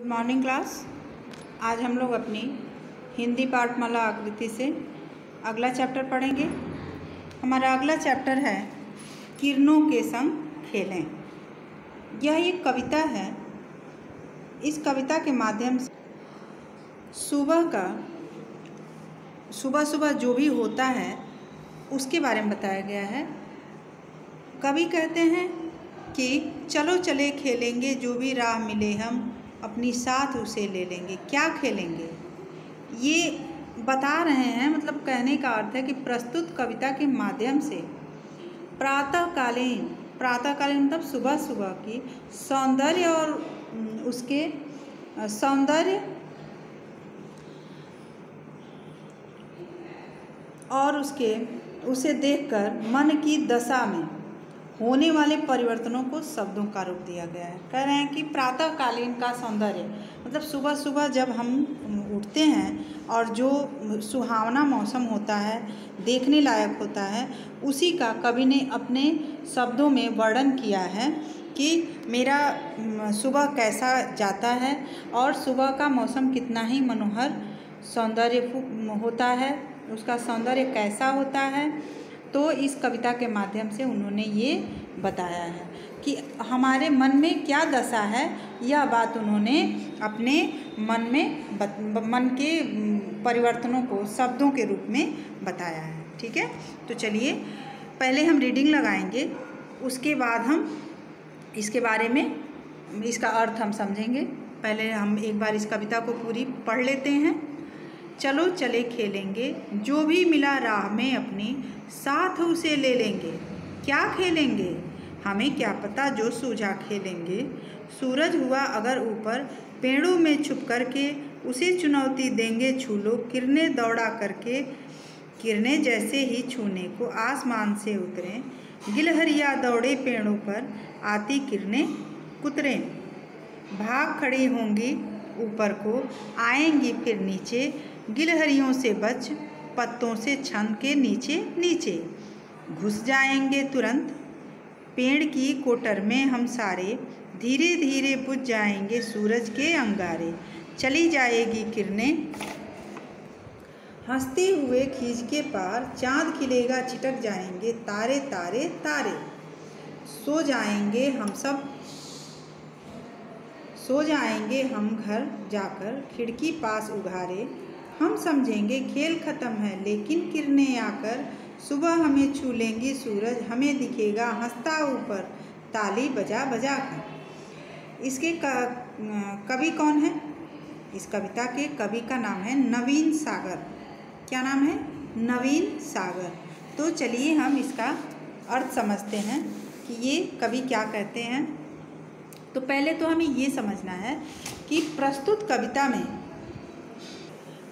Good morning class. आज हम लोग अपनी हिंदी पाठमाला आकृति से अगला चैप्टर पढ़ेंगे। हमारा अगला चैप्टर है किरणों के संग खेलें। यह एक कविता है। इस कविता के माध्यम से सुबह सुबह जो भी होता है उसके बारे में बताया गया है। कवि कहते हैं कि चलो चले खेलेंगे, जो भी राह मिले हम अपनी साथ उसे ले लेंगे। क्या खेलेंगे ये बता रहे हैं, मतलब कहने का अर्थ है कि प्रस्तुत कविता के माध्यम से प्रातःकालीन मतलब सुबह सुबह की सौंदर्य और उसके सौंदर्य और उसे देखकर मन की दशा में होने वाले परिवर्तनों को शब्दों का रूप दिया गया है। कह रहे हैं कि प्रातःकालीन का सौंदर्य मतलब सुबह सुबह जब हम उठते हैं और जो सुहावना मौसम होता है, देखने लायक होता है, उसी का कवि ने अपने शब्दों में वर्णन किया है कि मेरा सुबह कैसा जाता है और सुबह का मौसम कितना ही मनोहर सौंदर्य होता है, उसका सौंदर्य कैसा होता है। तो इस कविता के माध्यम से उन्होंने ये बताया है कि हमारे मन में क्या दशा है। यह बात उन्होंने अपने मन के परिवर्तनों को शब्दों के रूप में बताया है। ठीक है, तो चलिए पहले हम रीडिंग लगाएंगे, उसके बाद हम इसके बारे में इसका अर्थ हम समझेंगे। पहले हम एक बार इस कविता को पूरी पढ़ लेते हैं। चलो चले खेलेंगे, जो भी मिला राह में अपनी साथ उसे ले लेंगे। क्या खेलेंगे हमें क्या पता, जो सूझा खेलेंगे। सूरज हुआ अगर ऊपर पेड़ों में छुप करके उसे चुनौती देंगे छू लो। किरणें दौड़ा करके किरणें जैसे ही छूने को आसमान से उतरें। गिलहरियाँ दौड़े पेड़ों पर आती किरणें कुतरें। भाग खड़ी होंगी ऊपर को आएंगी फिर नीचे। गिलहरियों से बच पत्तों से छन के नीचे नीचे। घुस जाएंगे तुरंत पेड़ की कोटर में हम सारे। धीरे धीरे बुझ जाएंगे सूरज के अंगारे। चली जाएगी किरणें हंसते हुए खींच के पार। चाँद खिलेगा चिटक जाएंगे तारे तारे तारे। सो जाएंगे हम घर जाकर खिड़की पास उघारे। हम समझेंगे खेल ख़त्म है लेकिन किरणें आकर सुबह हमें छू लेंगी सूरज हमें दिखेगा हंसता ऊपर ताली बजा बजा कर। इसके कवि कौन है? इस कविता के कवि का नाम है नवीन सागर। क्या नाम है? नवीन सागर। तो चलिए हम इसका अर्थ समझते हैं कि ये कवि क्या कहते हैं। तो पहले तो हमें ये समझना है कि प्रस्तुत कविता में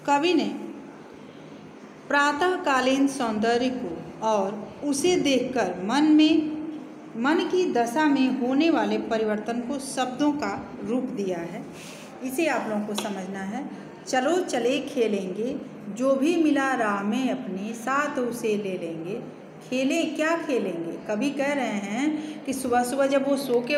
कवि ने प्रातःकालीन सौंदर्य को और उसे देखकर मन की दशा में होने वाले परिवर्तन को शब्दों का रूप दिया है। इसे आप लोगों को समझना है। चलो चले खेलेंगे, जो भी मिला राह में अपने साथ उसे ले लेंगे। खेलें क्या खेलेंगे? कवि कह रहे हैं कि सुबह सुबह जब वो सो के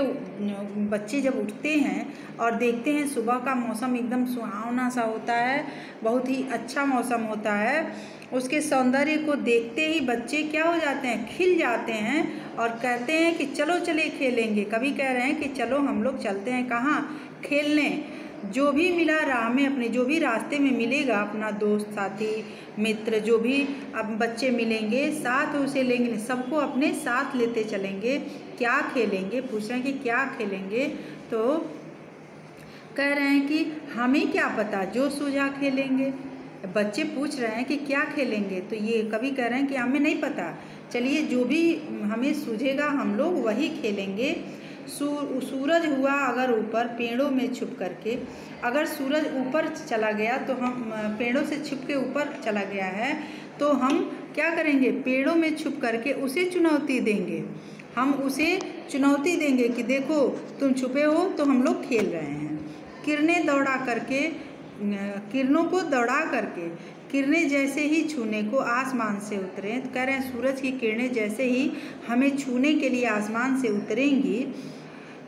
बच्चे जब उठते हैं और देखते हैं सुबह का मौसम एकदम सुहावना सा होता है, बहुत ही अच्छा मौसम होता है, उसके सौंदर्य को देखते ही बच्चे क्या हो जाते हैं? खिल जाते हैं और कहते हैं कि चलो चले खेलेंगे। कवि कह रहे हैं कि चलो हम लोग चलते हैं कहाँ? खेलने। जो भी मिला राह में अपने, जो भी रास्ते में मिलेगा अपना दोस्त साथी मित्र, जो भी अब बच्चे मिलेंगे साथ उसे लेंगे, सबको अपने साथ लेते चलेंगे। क्या खेलेंगे? पूछ रहे हैं कि क्या खेलेंगे। तो कह रहे हैं कि हमें क्या पता, जो सूझा खेलेंगे। बच्चे पूछ रहे हैं कि क्या खेलेंगे, तो ये कवि कह रहे हैं कि हमें नहीं पता, चलिए जो भी हमें सूझेगा हम लोग वही खेलेंगे। सूरज हुआ अगर ऊपर पेड़ों में छुप करके, अगर सूरज ऊपर चला गया तो हम पेड़ों से छुप के ऊपर चला गया है तो हम क्या करेंगे? पेड़ों में छुप करके उसे चुनौती देंगे। हम उसे चुनौती देंगे कि देखो तुम छुपे हो तो हम लोग खेल रहे हैं। किरणों को दौड़ा करके किरणें जैसे ही छूने को आसमान से उतरें। कह रहे हैं सूरज की किरणें जैसे ही हमें छूने के लिए आसमान से उतरेंगी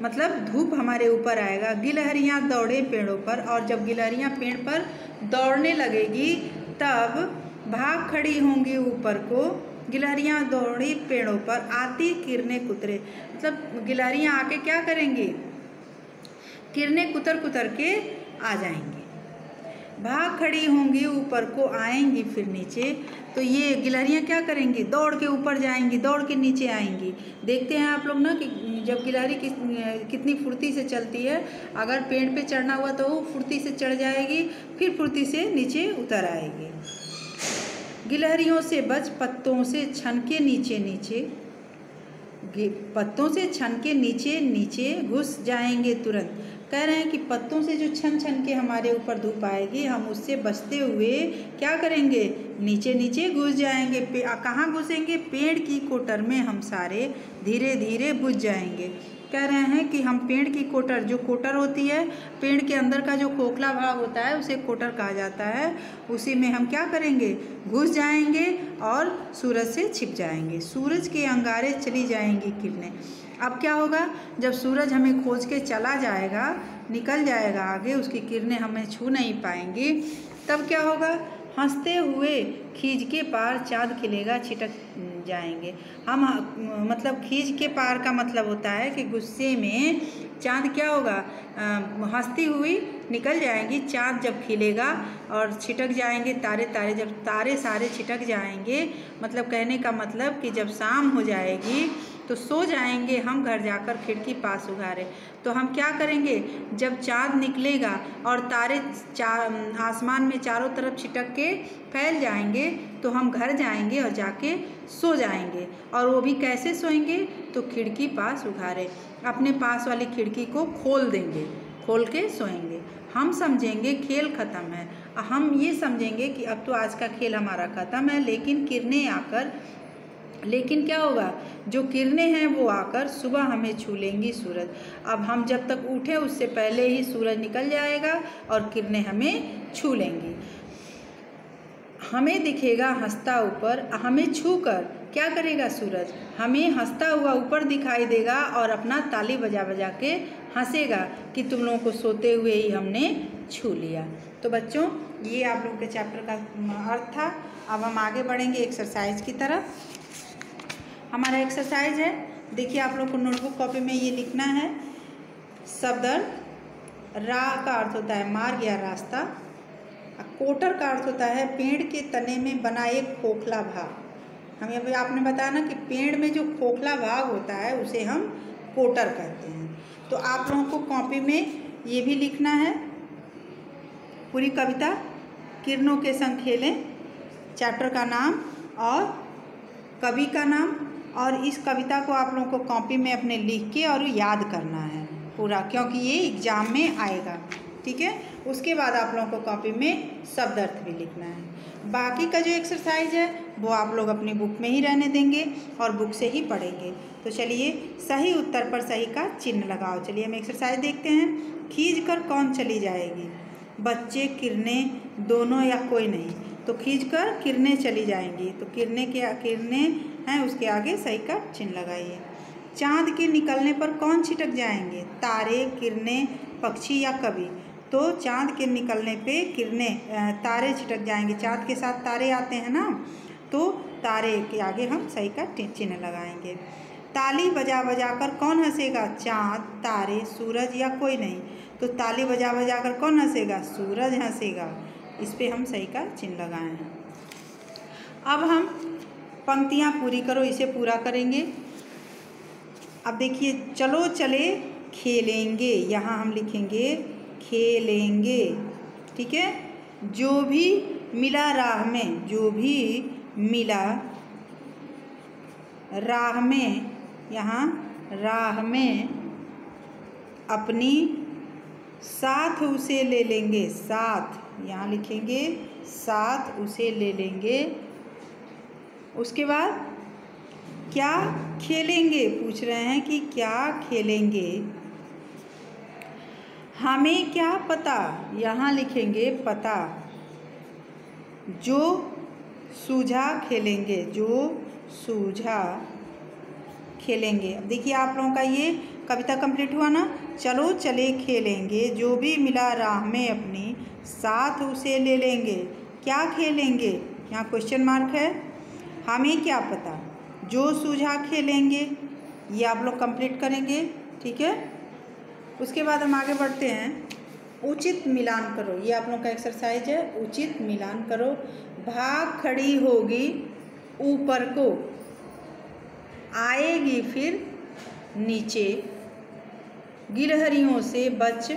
मतलब धूप हमारे ऊपर आएगा। गिलहरियाँ दौड़े पेड़ों पर, और जब गिलहरियाँ पेड़ पर दौड़ने लगेगी तब भाग खड़ी होंगी ऊपर को। गिलहरियाँ दौड़ी पेड़ों पर, आती किरणें कुतरे, मतलब गिलहरियाँ आके क्या करेंगी, किरणें कुतर कुतर के आ जाएंगी। भाग खड़ी होंगी ऊपर को, आएंगी फिर नीचे। तो ये गिलहरियाँ क्या करेंगी, दौड़ के ऊपर जाएंगी, दौड़ के नीचे आएंगी। देखते हैं आप लोग ना कि जब गिलहरी कितनी फुर्ती से चलती है। अगर पेड़ पे चढ़ना हुआ तो फुर्ती से चढ़ जाएगी, फिर फुर्ती से नीचे उतर आएगी। गिलहरियों से बच, पत्तों से छन के नीचे नीचे, पत्तों से छन के नीचे नीचे घुस जाएंगे तुरंत। कह रहे हैं कि पत्तों से जो छन छन के हमारे ऊपर धूप आएगी, हम उससे बचते हुए क्या करेंगे, नीचे नीचे घुस जाएंगे। कहाँ घुसेंगे, पेड़ की कोटर में हम सारे धीरे धीरे बुझ जाएंगे। कह रहे हैं कि हम पेड़ की कोटर, जो कोटर होती है पेड़ के अंदर का जो खोखला भाग होता है उसे कोटर कहा जाता है, उसी में हम क्या करेंगे, घुस जाएंगे और सूरज से छिप जाएंगे। सूरज के अंगारे चली जाएंगी किरणें। अब क्या होगा, जब सूरज हमें खोज के चला जाएगा, निकल जाएगा आगे, उसकी किरणें हमें छू नहीं पाएंगी, तब क्या होगा, हंसते हुए खींच के पार चाँद खिलेगा, छिटक जाएंगे हम। मतलब खींच के पार का मतलब होता है कि गुस्से में चाँद क्या होगा, हंसती हुई निकल जाएंगी। चाँद जब खिलेगा और छिटक जाएंगे तारे, तारे जब तारे सारे छिटक जाएंगे, मतलब कहने का मतलब कि जब शाम हो जाएगी तो सो जाएंगे हम घर जाकर खिड़की पास उघारे। तो हम क्या करेंगे, जब चाँद निकलेगा और तारे आसमान में चारों तरफ छिटक के फैल जाएंगे, तो हम घर जाएंगे और जाके सो जाएंगे। और वो भी कैसे सोएंगे, तो खिड़की पास उघारे, अपने पास वाली खिड़की को खोल देंगे, खोल के सोएंगे। हम समझेंगे खेल ख़त्म है, हम ये समझेंगे कि अब तो आज का खेल हमारा ख़त्म है, लेकिन किरणें आकर, लेकिन क्या होगा, जो किरणें हैं वो आकर सुबह हमें छू लेंगी सूरज। अब हम जब तक उठे उससे पहले ही सूरज निकल जाएगा और किरणें हमें छू लेंगी। हमें दिखेगा हंसता ऊपर, हमें छूकर क्या करेगा सूरज, हमें हंसता हुआ ऊपर दिखाई देगा और अपना ताली बजा बजा के हंसेगा कि तुम लोगों को सोते हुए ही हमने छू लिया। तो बच्चों, ये आप लोगों के चैप्टर का अर्थ था। अब हम आगे बढ़ेंगे एक्सरसाइज की तरफ। हमारा एक्सरसाइज है, देखिए आप लोग को नोटबुक कॉपी में ये लिखना है। शब्द रा का अर्थ होता है मार्ग या रास्ता, कोटर का अर्थ होता है पेड़ के तने में बना एक खोखला भाग। हमें अभी आपने बताया ना कि पेड़ में जो खोखला भाग होता है उसे हम कोटर कहते हैं। तो आप लोगों को कॉपी में ये भी लिखना है पूरी कविता, किरणों के संग खेलें, चैप्टर का नाम और कवि का नाम, और इस कविता को आप लोगों को कॉपी में अपने लिख के और याद करना है पूरा, क्योंकि ये एग्ज़ाम में आएगा। ठीक है, उसके बाद आप लोगों को कॉपी में शब्द अर्थ भी लिखना है। बाकी का जो एक्सरसाइज है वो आप लोग अपनी बुक में ही रहने देंगे और बुक से ही पढ़ेंगे। तो चलिए, सही उत्तर पर सही का चिन्ह लगाओ। चलिए हम एक्सरसाइज देखते हैं। खींच कर कौन चली जाएगी, बच्चे, किरणें, दोनों या कोई नहीं। तो खींच कर किरणें चली जाएंगी, तो किरणें हैं, उसके आगे सही का चिन्ह लगाइए। चाँद के निकलने पर कौन छिटक जाएंगे, तारे, किरणें, पक्षी या कवि। तो चाँद के निकलने पे किरणें, तारे छिटक जाएंगे, चाँद के साथ तारे आते हैं ना, तो तारे के आगे हम सही का चिन्ह लगाएंगे। ताली बजा बजा कर कौन हंसेगा, चाँद, तारे, सूरज या कोई नहीं। तो ताली बजा बजा कर कौन हंसेगा, सूरज हंसेगा। इस पे हम सही का चिन्ह लगाए हैं। अब हम पंक्तियाँ पूरी करो, इसे पूरा करेंगे। अब देखिए, चलो चले खेलेंगे, यहाँ हम लिखेंगे खेलेंगे। ठीक है, जो भी मिला राह में, जो भी मिला राह में, यहाँ राह में अपनी साथ उसे ले लेंगे, साथ यहाँ लिखेंगे, साथ उसे ले लेंगे। उसके बाद क्या खेलेंगे, पूछ रहे हैं कि क्या खेलेंगे, हमें क्या पता, यहाँ लिखेंगे पता। जो सूझा खेलेंगे, जो सूझा खेलेंगे। अब देखिए आप लोगों का ये कविता कंप्लीट हुआ ना। चलो चले खेलेंगे, जो भी मिला राह में अपनी, साथ उसे ले लेंगे। क्या खेलेंगे, यहाँ क्वेश्चन मार्क है। हमें क्या पता, जो सूझा खेलेंगे। ये आप लोग कंप्लीट करेंगे, ठीक है। उसके बाद हम आगे बढ़ते हैं। उचित मिलान करो, ये आप लोग का एक्सरसाइज है। उचित मिलान करो। भाग खड़ी होगी ऊपर को, आएगी फिर नीचे, गिलहरियों से बच,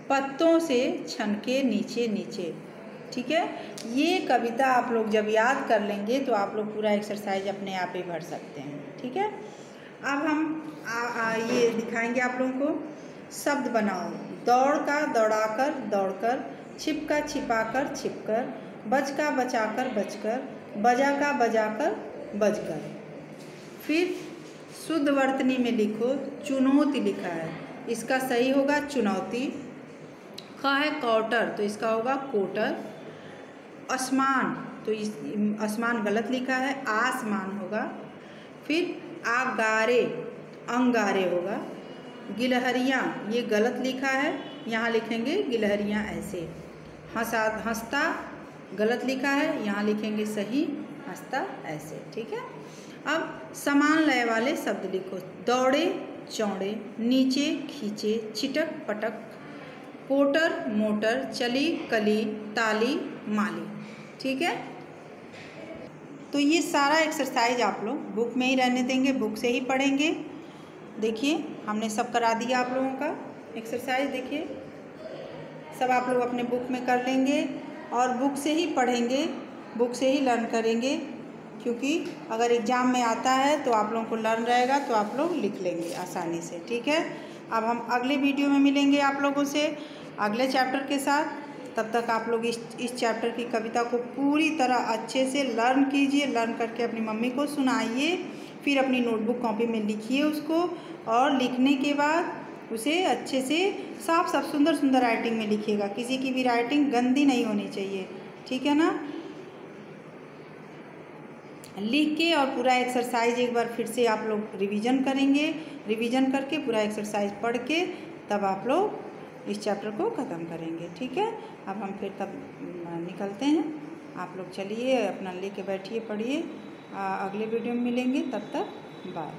पत्तों से छनके नीचे नीचे। ठीक है, ये कविता आप लोग जब याद कर लेंगे तो आप लोग पूरा एक्सरसाइज अपने आप ही भर सकते हैं। ठीक है, अब हम ये दिखाएंगे आप लोगों को। शब्द बनाओ। दौड़ का दौड़ाकर दौड़कर, छिप का छिपाकर छिपकर, बच का बचाकर बचकर, बजा का बजाकर बजकर। फिर शुद्ध वर्तनी में लिखो। चुनौती लिखा है, इसका सही होगा चुनौती। ख है कौटर, तो इसका होगा कोटर। आसमान, तो इस आसमान गलत लिखा है, आसमान होगा। फिर आगारे, अंगारे होगा। गिलहरियाँ, ये गलत लिखा है, यहाँ लिखेंगे गिलहरियाँ ऐसे। हंसता गलत लिखा है, यहाँ लिखेंगे सही, हंसता ऐसे। ठीक है, अब समान लय वाले शब्द लिखो। दौड़े चौड़े, नीचे खींचे, छिटक पटक, पोटर मोटर, चली कली, ताली माली। ठीक है, तो ये सारा एक्सरसाइज आप लोग बुक में ही रहने देंगे, बुक से ही पढ़ेंगे। देखिए हमने सब करा दिया आप लोगों का एक्सरसाइज। देखिए सब आप लोग अपने बुक में कर लेंगे और बुक से ही पढ़ेंगे, बुक से ही लर्न करेंगे, क्योंकि अगर एग्ज़ाम में आता है तो आप लोगों को लर्न रहेगा तो आप लोग लिख लेंगे आसानी से। ठीक है, अब हम अगले वीडियो में मिलेंगे आप लोगों से अगले चैप्टर के साथ। तब तक आप लोग इस चैप्टर की कविता को पूरी तरह अच्छे से लर्न कीजिए। लर्न करके अपनी मम्मी को सुनाइए, फिर अपनी नोटबुक कॉपी में लिखिए उसको, और लिखने के बाद उसे अच्छे से साफ साफ सुंदर सुंदर राइटिंग में लिखिएगा। किसी की भी राइटिंग गंदी नहीं होनी चाहिए, ठीक है ना। लिख के और पूरा एक्सरसाइज एक बार फिर से आप लोग रिवीजन करेंगे। रिवीजन करके पूरा एक्सरसाइज पढ़ के तब आप लोग इस चैप्टर को ख़त्म करेंगे। ठीक है, अब हम फिर तब निकलते हैं। आप लोग चलिए अपना लेके बैठिए, पढ़िए। अगले वीडियो में मिलेंगे, तब तक बाय।